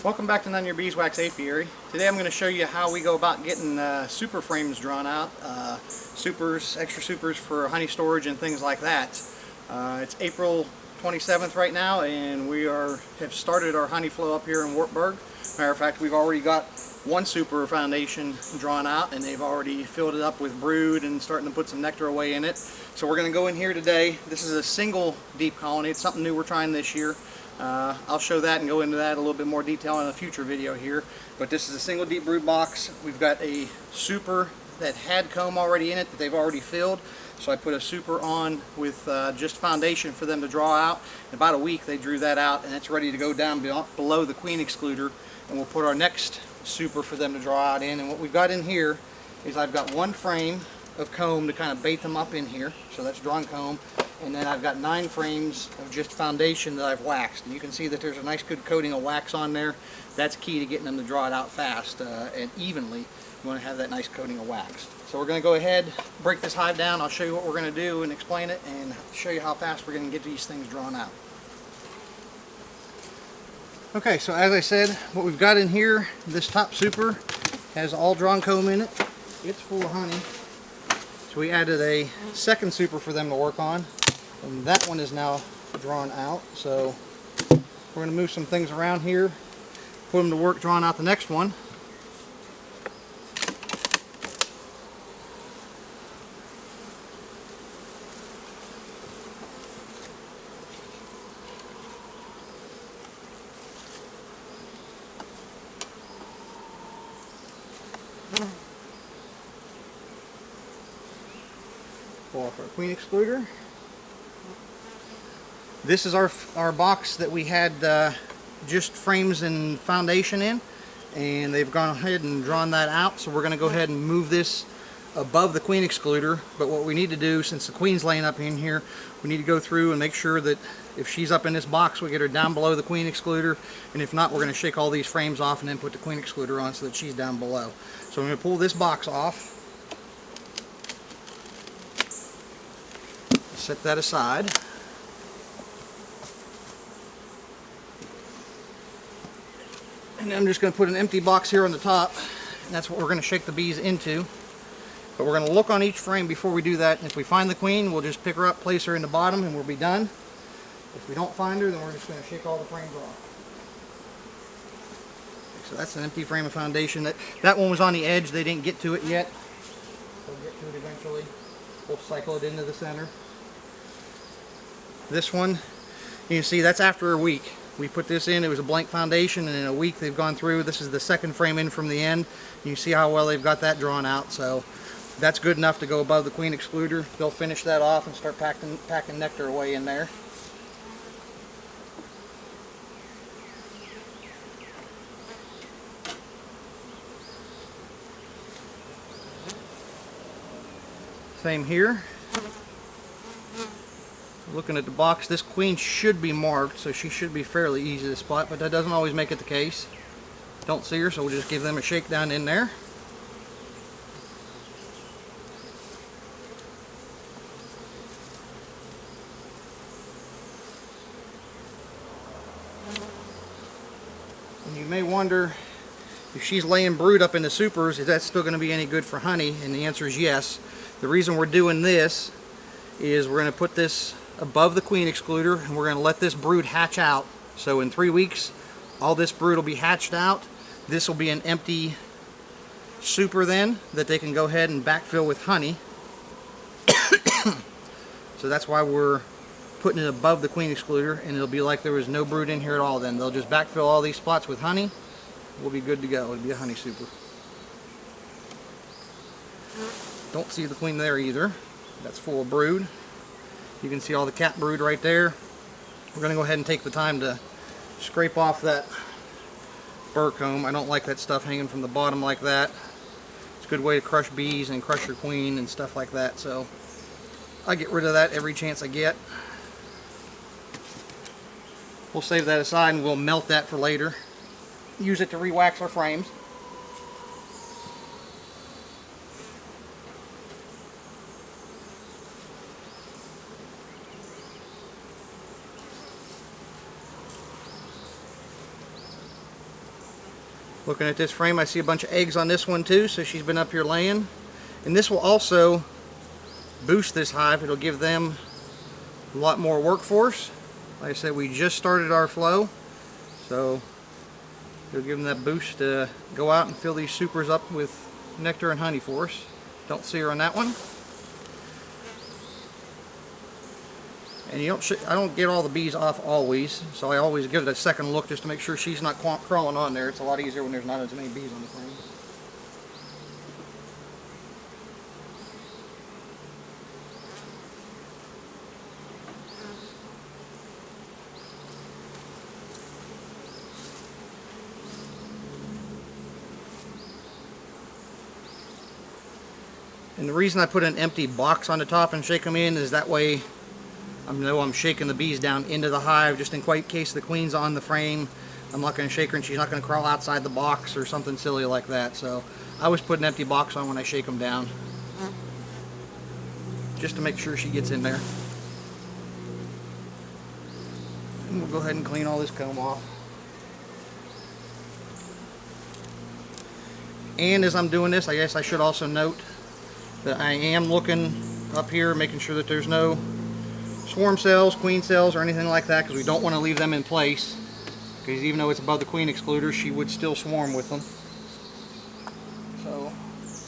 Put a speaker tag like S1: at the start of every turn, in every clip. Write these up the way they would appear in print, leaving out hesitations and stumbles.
S1: Welcome back to None of Your Beeswax Apiary. Today I'm going to show you how we go about getting super frames drawn out, supers, extra supers for honey storage and things like that. It's April 27th right now, and we have started our honey flow up here in Wartburg. Matter of fact, we've already got one super foundation drawn out, and they've already filled it up with brood and starting to put some nectar away in it. So we're going to go in here today. This is a single deep colony. It's something new we're trying this year. I'll show that and go into that a little bit more detail in a future video here. But this is a single deep brood box. We've got a super that had comb already in it that they've already filled. So I put a super on with just foundation for them to draw out. In about a week they drew that out, and it's ready to go down below the queen excluder, and we'll put our next super for them to draw out in. And what we've got in here is I've got one frame of comb to kind of bait them up in here. So that's drawn comb. And then I've got 9 frames of just foundation that I've waxed. And you can see that there's a nice good coating of wax on there. That's key to getting them to draw it out fast and evenly. You want to have that nice coating of wax. So we're going to go ahead, break this hive down. I'll show you what we're going to do and explain it, and show you how fast we're going to get these things drawn out. Okay, so as I said, what we've got in here, this top super has all drawn comb in it. It's full of honey. So we added a second super for them to work on. And that one is now drawn out, so we're going to move some things around here, put them to work drawing out the next one. Pull off our queen excluder. This is our box that we had just frames and foundation in, and they've gone ahead and drawn that out. So we're going to go ahead and move this above the queen excluder. But what we need to do, since the queen's laying up in here, we need to go through and make sure that if she's up in this box, we get her down below the queen excluder. And if not, we're going to shake all these frames off and then put the queen excluder on so that she's down below. So I'm going to pull this box off. Set that aside. And then I'm just going to put an empty box here on the top, and that's what we're going to shake the bees into. But we're going to look on each frame before we do that, and if we find the queen, we'll just pick her up, place her in the bottom, and we'll be done. If we don't find her, then we're just going to shake all the frames off. So that's an empty frame of foundation. That one was on the edge. They didn't get to it yet. We'll get to it eventually. We'll cycle it into the center. This one, you can see that's after a week. We put this in, it was a blank foundation, and in a week they've gone through. This is the second frame in from the end. You can see how well they've got that drawn out, so that's good enough to go above the queen excluder. They'll finish that off and start packing nectar away in there. Same here. Looking at the box, this queen should be marked, so she should be fairly easy to spot, but that doesn't always make it the case. Don't see her, so we'll just give them a shakedown in there. And you may wonder, if she's laying brood up in the supers, is that still going to be any good for honey? And the answer is yes. The reason we're doing this is we're going to put this above the queen excluder, and we're going to let this brood hatch out. So in 3 weeks, all this brood will be hatched out. This will be an empty super then that they can go ahead and backfill with honey. So that's why we're putting it above the queen excluder, and it'll be like there was no brood in here at all then. They'll just backfill all these spots with honey. We'll be good to go. It'll be a honey super. Don't see the queen there either. That's full of brood. You can see all the cap brood right there. We're going to go ahead and take the time to scrape off that burr comb. I don't like that stuff hanging from the bottom like that. It's a good way to crush bees and crush your queen and stuff like that. So I get rid of that every chance I get. We'll save that aside and we'll melt that for later. Use it to re-wax our frames. Looking at this frame, I see a bunch of eggs on this one too, so she's been up here laying. And this will also boost this hive. It'll give them a lot more workforce. Like I said, we just started our flow, so it'll give them that boost to go out and fill these supers up with nectar and honey for us. Don't see her on that one. And I don't get all the bees off always, so I always give it a second look just to make sure she's not crawling on there. It's a lot easier when there's not as many bees on the frame. And the reason I put an empty box on the top and shake them in is that way I know I'm shaking the bees down into the hive, just in case the queen's on the frame. I'm not going to shake her and she's not going to crawl outside the box or something silly like that. So I always put an empty box on when I shake them down, just to make sure she gets in there. And we'll go ahead and clean all this comb off. And as I'm doing this, I guess I should also note that I am looking up here, making sure that there's no swarm cells, queen cells, or anything like that, because we don't want to leave them in place, because even though it's above the queen excluder, she would still swarm with them. So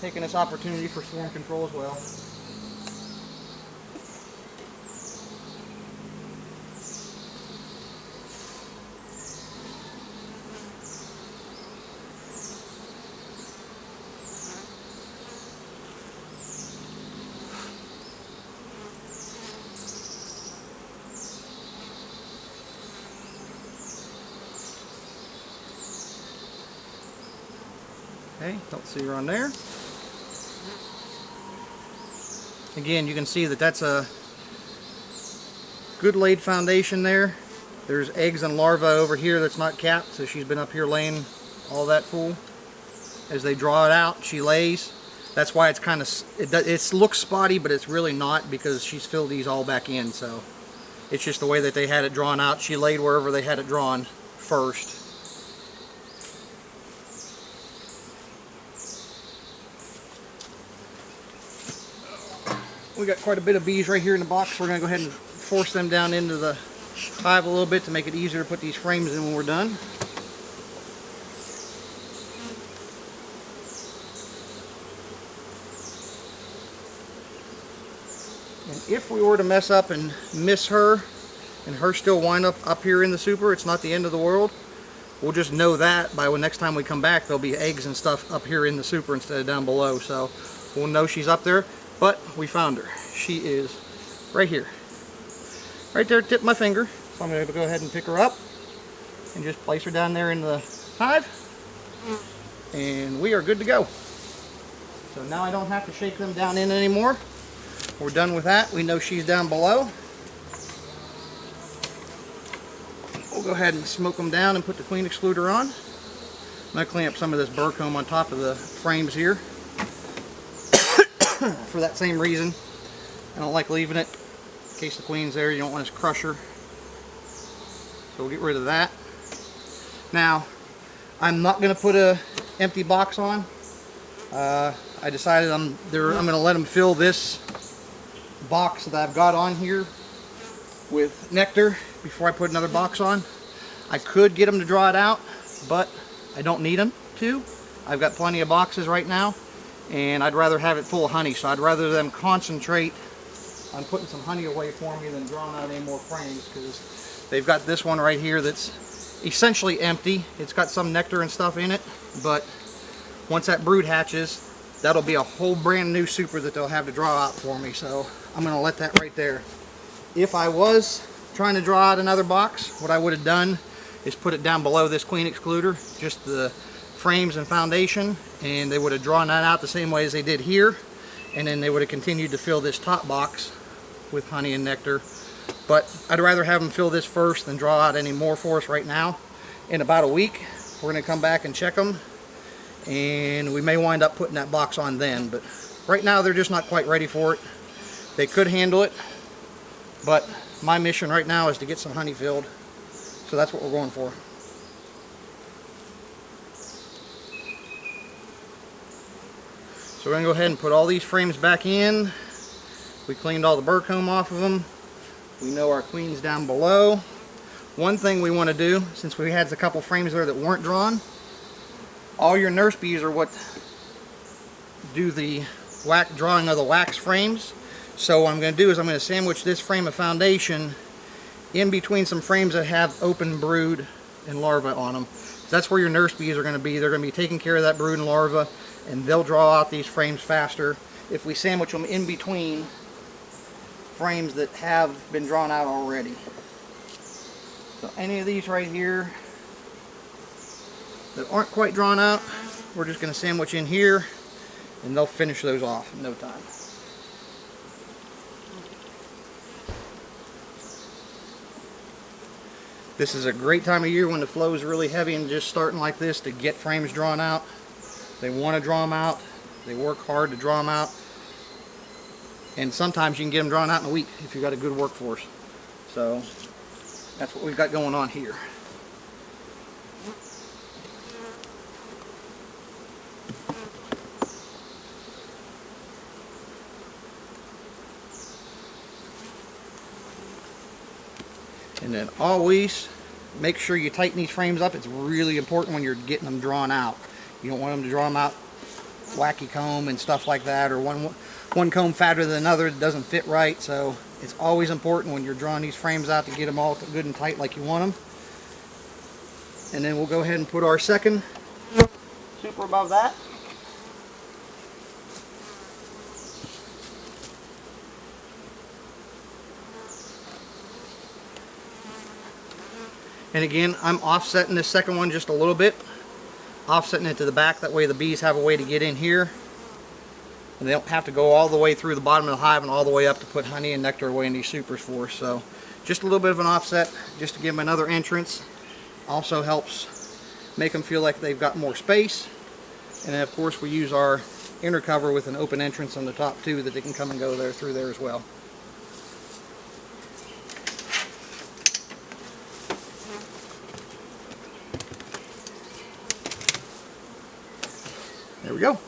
S1: taking this opportunity for swarm control as well. Okay, don't see her on there. Again, you can see that that's a good laid foundation there. There's eggs and larvae over here that's not capped, so she's been up here laying all that full. As they draw it out, she lays. That's why it's kind of, it looks spotty, but it's really not, because she's filled these all back in. So it's just the way that they had it drawn out. She laid wherever they had it drawn first. We got quite a bit of bees right here in the box. We're going to go ahead and force them down into the hive a little bit to make it easier to put these frames in when we're done. And if we were to mess up and miss her, and her still wind up here in the super, it's not the end of the world. We'll just know that by when next time we come back, there'll be eggs and stuff up here in the super instead of down below. So we'll know she's up there. But we found her. She is right here. Right there, tip of my finger. So I'm going to go ahead and pick her up and just place her down there in the hive. And we are good to go. So now I don't have to shake them down in anymore. We're done with that. We know she's down below. We'll go ahead and smoke them down and put the queen excluder on. I'm going to clean up some of this burr comb on top of the frames here. For that same reason, I don't like leaving it in case the queen's there. You don't want to crush her, so we'll get rid of that. Now I'm not going to put a empty box on. I decided I'm going to let them fill this box that I've got on here with nectar before I put another box on. I could get them to draw it out, but I don't need them to. I've got plenty of boxes right now, and I'd rather have it full of honey, so I'd rather them concentrate on putting some honey away for me than drawing out any more frames, because they've got this one right here that's essentially empty. It's got some nectar and stuff in it, but once that brood hatches, that'll be a whole brand new super that they'll have to draw out for me, so I'm going to let that right there. If I was trying to draw out another box, what I would have done is put it down below this queen excluder, just the frames and foundation, and they would have drawn that out the same way as they did here, and then they would have continued to fill this top box with honey and nectar. But I'd rather have them fill this first than draw out any more for us right now. In about a week, we're going to come back and check them, and we may wind up putting that box on then, but right now they're just not quite ready for it. They could handle it, but my mission right now is to get some honey filled, so that's what we're going for. So we're going to go ahead and put all these frames back in. We cleaned all the burr comb off of them. We know our queen's down below. One thing we want to do, since we had a couple frames there that weren't drawn, all your nurse bees are what do the drawing of the wax frames. So what I'm going to do is I'm going to sandwich this frame of foundation in between some frames that have open brood and larvae on them. That's where your nurse bees are going to be. They're going to be taking care of that brood and larva, and they'll draw out these frames faster if we sandwich them in between frames that have been drawn out already. So any of these right here that aren't quite drawn out, we're just going to sandwich in here, and they'll finish those off in no time. This is a great time of year when the flow is really heavy and just starting like this to get frames drawn out. They want to draw them out. They work hard to draw them out. And sometimes you can get them drawn out in a week if you've got a good workforce. So that's what we've got going on here. And then always make sure you tighten these frames up. It's really important when you're getting them drawn out. You don't want them to draw them out wacky comb and stuff like that, or one comb fatter than another that doesn't fit right. So it's always important when you're drawing these frames out to get them all good and tight like you want them. And then we'll go ahead and put our second super above that. And again, I'm offsetting this second one just a little bit, offsetting it to the back, that way the bees have a way to get in here. And they don't have to go all the way through the bottom of the hive and all the way up to put honey and nectar away in these supers for us. So just a little bit of an offset just to give them another entrance. Also helps make them feel like they've got more space. And then of course we use our inner cover with an open entrance on the top too, that they can come and go there through there as well. There we go.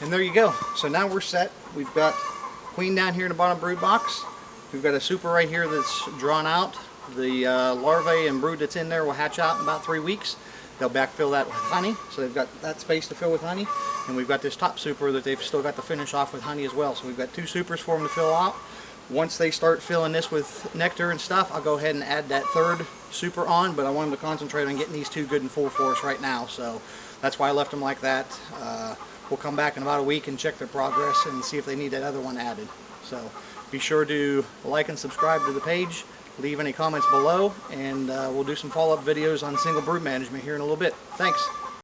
S1: And there you go. So now we're set. We've got queen down here in the bottom brood box. We've got a super right here that's drawn out. The larvae and brood that's in there will hatch out in about 3 weeks. They'll backfill that with honey, so they've got that space to fill with honey. And we've got this top super that they've still got to finish off with honey as well. So we've got 2 supers for them to fill out. Once they start filling this with nectar and stuff, I'll go ahead and add that 3rd super on, but I want them to concentrate on getting these 2 good and full for us right now. So that's why I left them like that. We'll come back in about a week and check their progress and see if they need that other one added. So be sure to like and subscribe to the page, leave any comments below, and we'll do some follow-up videos on single brood management here in a little bit. Thanks.